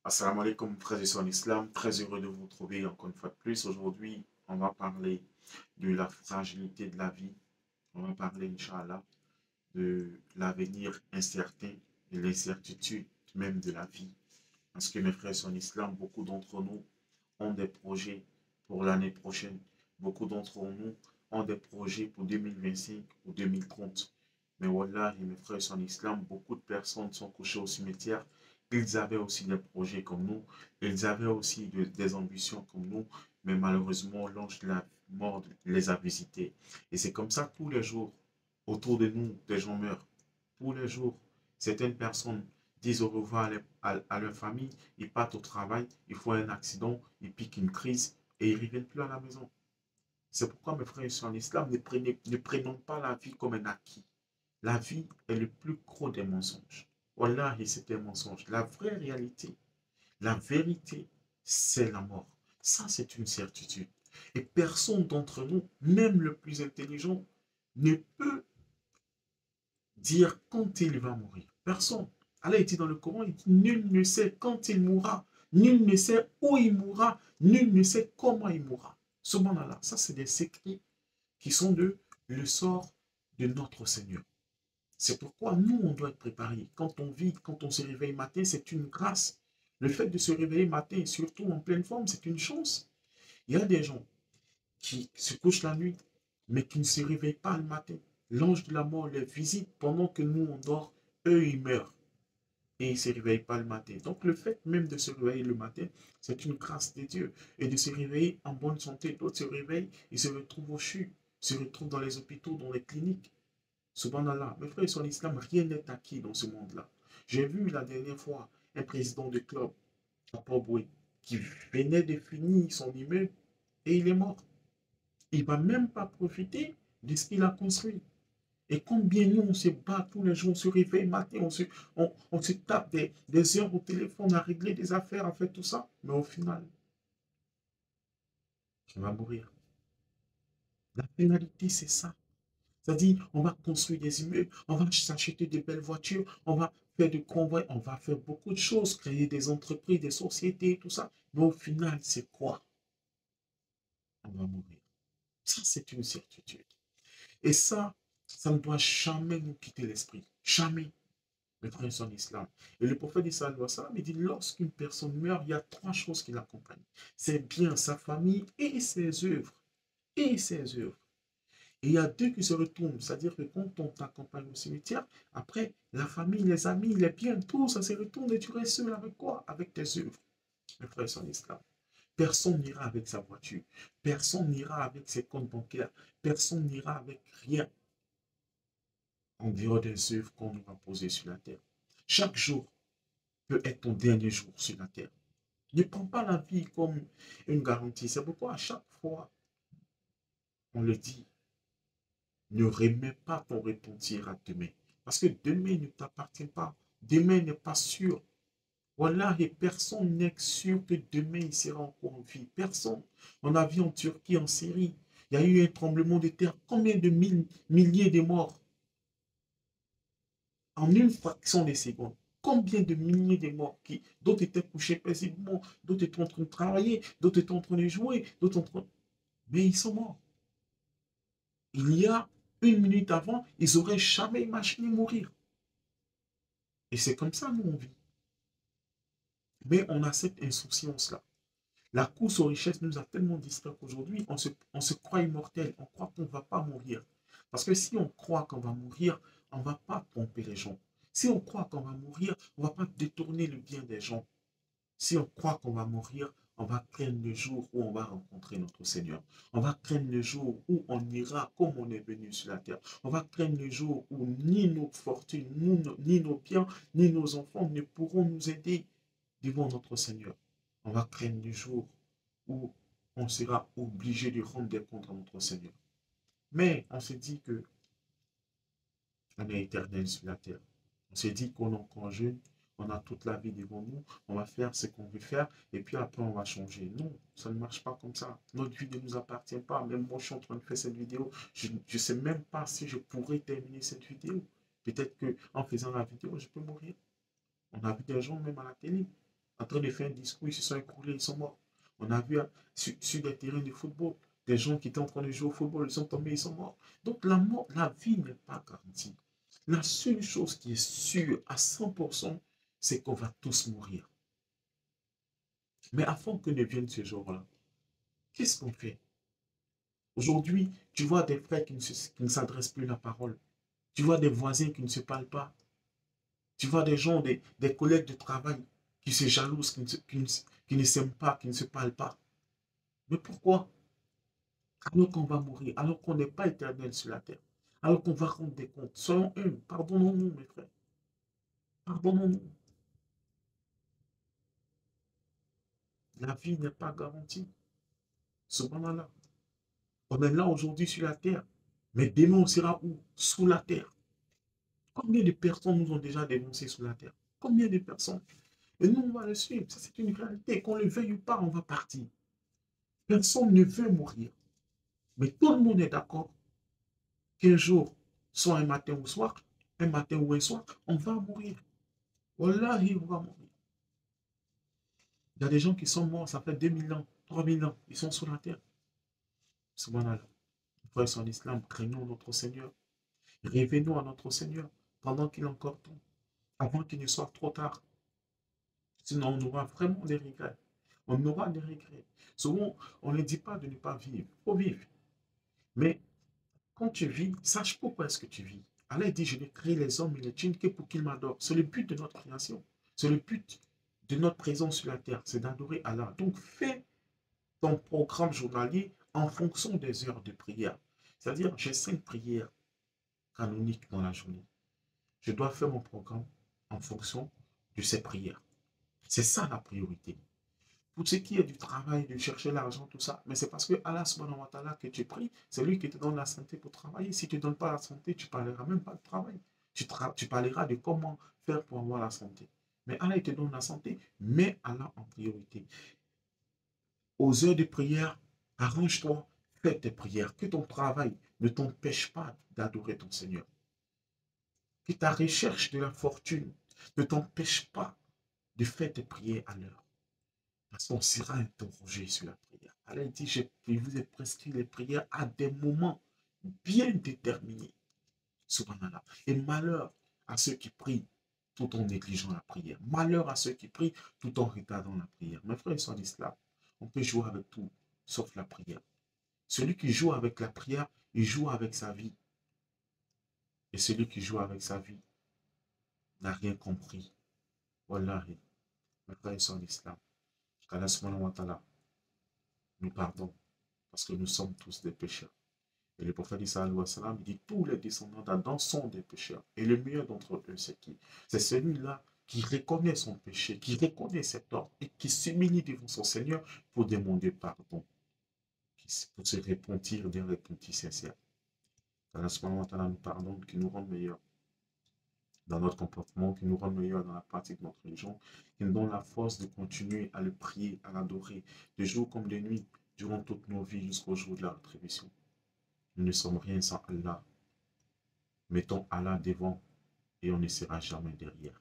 Assalamu alaikum, frères et sœurs en islam. Très heureux de vous retrouver encore une fois de plus. Aujourd'hui, on va parler de la fragilité de la vie. On va parler, Inch'Allah, de l'avenir incertain et l'incertitude même de la vie. Parce que mes frères et sœurs en islam, beaucoup d'entre nous ont des projets pour l'année prochaine. Beaucoup d'entre nous ont des projets pour 2025 ou 2030. Mais voilà, mes frères et sœurs en islam, beaucoup de personnes sont couchées au cimetière. Ils avaient aussi des projets comme nous. Ils avaient aussi des ambitions comme nous. Mais malheureusement, l'ange de la mort les a visités. Et c'est comme ça tous les jours. Autour de nous, des gens meurent. Tous les jours, certaines personnes disent au revoir à leur famille, ils partent au travail, ils font un accident, ils piquent une crise et ils ne reviennent plus à la maison. C'est pourquoi, mes frères et sœurs en islam, ne prenons pas la vie comme un acquis. La vie est le plus gros des mensonges. Wallahi, c'est un mensonge. La vraie réalité, la vérité, c'est la mort. Ça, c'est une certitude. Et personne d'entre nous, même le plus intelligent, ne peut dire quand il va mourir. Personne. Allah dit dans le Coran, il dit, nul ne sait quand il mourra, nul ne sait où il mourra, nul ne sait comment il mourra. Subhanallah, ça c'est des secrets qui sont le sort de notre Seigneur. C'est pourquoi nous, on doit être préparés. Quand on vit, quand on se réveille matin, c'est une grâce. Le fait de se réveiller matin, surtout en pleine forme, c'est une chance. Il y a des gens qui se couchent la nuit, mais qui ne se réveillent pas le matin. L'ange de la mort les visite pendant que nous, on dort. Eux, ils meurent et ils ne se réveillent pas le matin. Donc, le fait même de se réveiller le matin, c'est une grâce de Dieu. Et de se réveiller en bonne santé. D'autres se réveillent, ils se retrouvent au CHU, se retrouvent dans les hôpitaux, dans les cliniques. Subhanallah, mes frères, sur l'islam, rien n'est acquis dans ce monde-là. J'ai vu la dernière fois un président de club à Port-Boué qui venait de finir son immeuble et il est mort. Il ne va même pas profiter de ce qu'il a construit. Et combien nous, on se bat tous les jours, on se réveille matin, on se tape des heures au téléphone à régler des affaires, à faire tout ça. Mais au final, on va mourir. La finalité, c'est ça. C'est-à-dire, on va construire des immeubles, on va s'acheter de belles voitures, on va faire des convois, on va faire beaucoup de choses, créer des entreprises, des sociétés, tout ça. Mais au final, c'est quoi? On va mourir. Ça, c'est une certitude. Et ça ne doit jamais nous quitter l'esprit. Jamais. Les frères sont en islam. Et le prophète Issa, il dit, lorsqu'une personne meurt, il y a trois choses qui l'accompagnent. C'est bien sa famille et ses œuvres. Et ses œuvres. Et il y a deux qui se retournent. C'est-à-dire que quand on t'accompagne au cimetière, après, la famille, les amis, les biens, tout ça se retourne et tu restes seul avec quoi? Avec tes œuvres. Mes frères sont en islam. Personne n'ira avec sa voiture. Personne n'ira avec ses comptes bancaires. Personne n'ira avec rien en dehors des œuvres qu'on nous va poser sur la terre. Chaque jour peut être ton dernier jour sur la terre. Ne prends pas la vie comme une garantie. C'est pourquoi à chaque fois, on le dit, ne remets pas ton repentir à demain. Parce que demain ne t'appartient pas. Demain n'est pas sûr. Voilà, et personne n'est sûr que demain il sera encore en vie. Personne. On a vu en Turquie, en Syrie, il y a eu un tremblement de terre. Combien de milliers de morts en une fraction de seconde? Combien de milliers de morts qui, d'autres étaient couchés paisiblement, d'autres étaient en train de travailler, d'autres étaient en train de jouer, d'autres en train. Mais ils sont morts. Il y a une minute avant, ils n'auraient jamais imaginé mourir. Et c'est comme ça, nous, on vit. Mais on a cette insouciance-là. La course aux richesses nous a tellement distrait qu'aujourd'hui, on se croit immortel. On croit qu'on ne va pas mourir. Parce que si on croit qu'on va mourir, on ne va pas tromper les gens. Si on croit qu'on va mourir, on ne va pas détourner le bien des gens. Si on croit qu'on va mourir, on va craindre le jour où on va rencontrer notre Seigneur. On va craindre le jour où on ira comme on est venu sur la terre. On va craindre le jour où ni nos fortunes, ni nos biens, ni nos enfants ne pourront nous aider devant notre Seigneur. On va craindre le jour où on sera obligé de rendre des comptes à notre Seigneur. Mais on s'est dit que on est éternel sur la terre. On s'est dit qu'on est encore jeune, on a toute la vie devant nous, on va faire ce qu'on veut faire, et puis après on va changer. Non, ça ne marche pas comme ça. Notre vie ne nous appartient pas. Même moi, je suis en train de faire cette vidéo, je ne sais même pas si je pourrais terminer cette vidéo. Peut-être qu'en faisant la vidéo, je peux mourir. On a vu des gens même à la télé. en train de faire un discours, ils se sont écroulés, ils sont morts. On a vu sur des terrains de football, des gens qui étaient en train de jouer au football, ils sont tombés, ils sont morts. Donc la mort, la vie n'est pas garantie. La seule chose qui est sûre à 100%, c'est qu'on va tous mourir. Mais avant que ne vienne ce jour-là, qu'est-ce qu'on fait? Aujourd'hui, tu vois des frères qui ne s'adressent plus la parole. Tu vois des voisins qui ne se parlent pas. Tu vois des gens, des collègues de travail qui se jalousent, qui ne s'aiment pas, qui ne se parlent pas. Mais pourquoi? Alors qu'on va mourir, alors qu'on n'est pas éternel sur la terre, alors qu'on va rendre des comptes. Soyons humbles, pardonnons-nous, mes frères. Pardonnons-nous. La vie n'est pas garantie. Subhanallah. On est là aujourd'hui sur la terre, mais demain on sera où? Sous la terre. Combien de personnes nous ont déjà dénoncés sous la terre? Combien de personnes? Et nous, on va le suivre. Ça, c'est une réalité. Qu'on le veuille ou pas, on va partir. Personne ne veut mourir. Mais tout le monde est d'accord qu'un jour, soit un matin ou soir, un matin ou un soir, on va mourir. Wallahi, on va mourir. Il y a des gens qui sont morts, ça fait 2000 ans, 3000 ans, ils sont sur la terre. Subhanallah. Frères en islam, craignons notre Seigneur. Réveillons à notre Seigneur pendant qu'il est encore temps, avant qu'il ne soit trop tard. Sinon, on aura vraiment des regrets. On aura des regrets. Souvent, on ne dit pas de ne pas vivre. Il faut vivre. Mais quand tu vis, sache pourquoi est-ce que tu vis. Allah dit, je n'ai créé les hommes et les djinns que pour qu'ils m'adorent. C'est le but de notre création. C'est le but de notre présence sur la terre. C'est d'adorer Allah. Donc, fais ton programme journalier en fonction des heures de prière. C'est-à-dire, j'ai 5 prières canoniques dans la journée. Je dois faire mon programme en fonction de ces prières. C'est ça la priorité. Pour ce qui est du travail, de chercher l'argent, tout ça, mais c'est parce que Allah subhanahu wa ta'ala que tu pries, c'est lui qui te donne la santé pour travailler. Si tu ne donnes pas la santé, tu ne parleras même pas de travail. Tu parleras de comment faire pour avoir la santé. Mais Allah, il te donne la santé, mets Allah en priorité. Aux heures de prière, arrange-toi, fais tes prières. Que ton travail ne t'empêche pas d'adorer ton Seigneur. Que ta recherche de la fortune ne t'empêche pas de faire tes prières à l'heure. Parce qu'on sera interrogé sur la prière. Allah dit, je vous ai prescrit les prières à des moments bien déterminés. Subhanallah. Et malheur à ceux qui prient tout en négligeant la prière. Malheur à ceux qui prient tout en retardant la prière. Mes frères, ils sont en islam. On peut jouer avec tout, sauf la prière. Celui qui joue avec la prière, il joue avec sa vie. Et celui qui joue avec sa vie n'a rien compris. Wallahi. Mes frères, ils sont en islam. qu'Allah subhanahu wa ta'ala nous pardonne, parce que nous sommes tous des pécheurs. Et le prophète sallallahu alayhi wa sallam dit tous les descendants d'Adam sont des pécheurs. Et le meilleur d'entre eux, c'est qui? C'est celui-là qui reconnaît son péché, qui reconnaît ses torts et qui s'humilie devant son Seigneur pour demander pardon, pour se repentir d'un repentir sincère. Qu'Allah subhanahu wa ta'ala nous pardonne, qui nous rende meilleurs dans notre comportement, qui nous rend meilleurs dans la pratique de notre religion, qui nous donne la force de continuer à le prier, à l'adorer, de jour comme de nuit, durant toutes nos vies jusqu'au jour de la rétribution. Nous ne sommes rien sans Allah. Mettons Allah devant et on ne sera jamais derrière.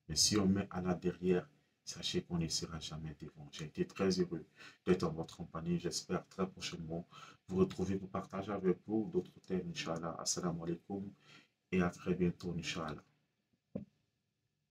Mais si on met Allah derrière, sachez qu'on ne sera jamais devant. J'ai été très heureux d'être en votre compagnie. J'espère très prochainement vous retrouver pour partager avec vous d'autres thèmes, Inch'Allah. Assalamu alaikum et à très bientôt, Inch'Allah.